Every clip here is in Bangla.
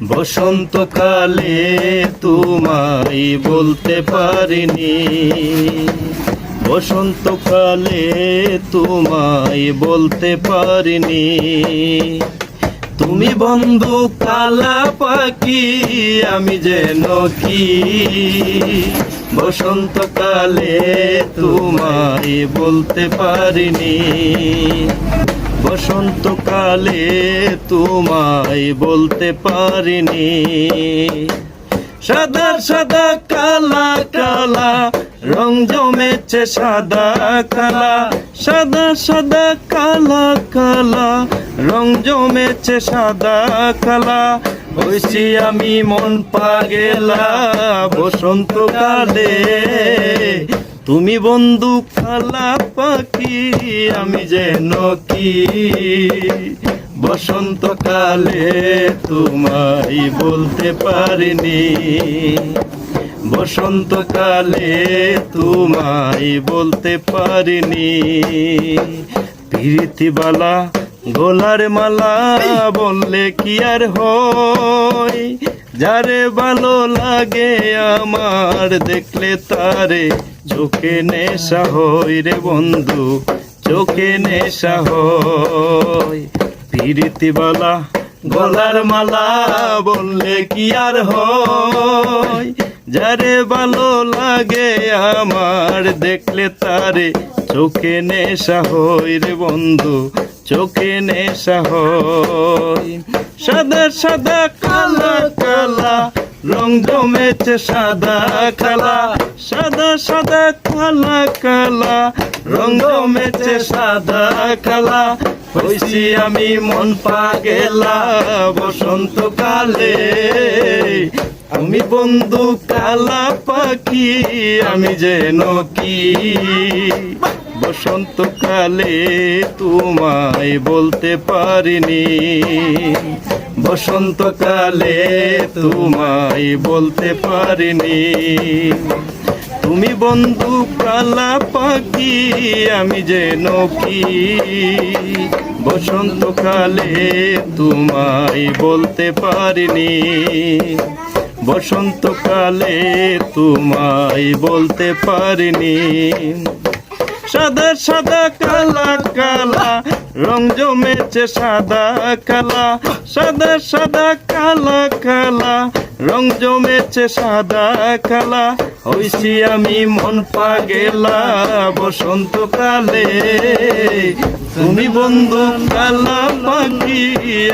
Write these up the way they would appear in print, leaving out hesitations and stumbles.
বসন্তকালে তোমায় বলতে পারিনি, বসন্তকালে তোমায় বলতে পারিনি। তুমি বন্ধু কালা পাখি, আমি যেন কি। বসন্তকালে তোমায় বলতে পারিনি, বসন্তকালে তোমায় বলতে পারিনি। সাদা সাদা কালা কালা রং জমেছে সাদা কালা, সাদা সাদা কালা কালা রং জমেছে সাদা কালা। হইছি আমি মন পাগেলা বসন্তকালে, তুমি বন্ধু কালা পাখি, আমি যেন কি। বসন্তকালে তোমায় বলতে পারিনি, বসন্তকালে তোমায় বলতে পারিনি। প্রীতিবালা গলার মালা বললে কি আর হয়, যারে ভালো লাগে আমার দেখলে তারে চোখে নেশা হয় রে বন্ধু, চোখে নেশা হয়। প্রীতিবালা গলার মালা বললে কি আর হয়, যারে ভালো লাগে আমার দেখলে তারে চোখে নেশা হয় রে বন্ধু, চোখে নেশা হয়। সাদা সাদা কালা কালা রং জমেছে সাদা কালা, সাদা সাদা কালা কালা রং জমেছে সাদা কালা। হইছি আমি মন পাগেলা বসন্তকালে, আমি বন্ধু কালা পাখি, আমি যেন কি। বসন্তকালে তোমায় বলতে পারিনি, বসন্তকালে তোমায় বলতে পারিনি। তুমি বন্ধু কালা পাখি, আমি যেন কি। বসন্তকালে তোমায় বলতে পারিনি, বসন্তকালে তোমায় বলতে পারিনি। সাদা সাদা কালা কালা রং জমেছে সাদা কালা, সাদা সাদা কালা কালা রং জমেছে সাদা কালা। হইছি আমি মন পাগেলা বসন্তকালে, তুমি বন্ধু কালা পাখি,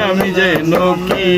আমি যেন কি।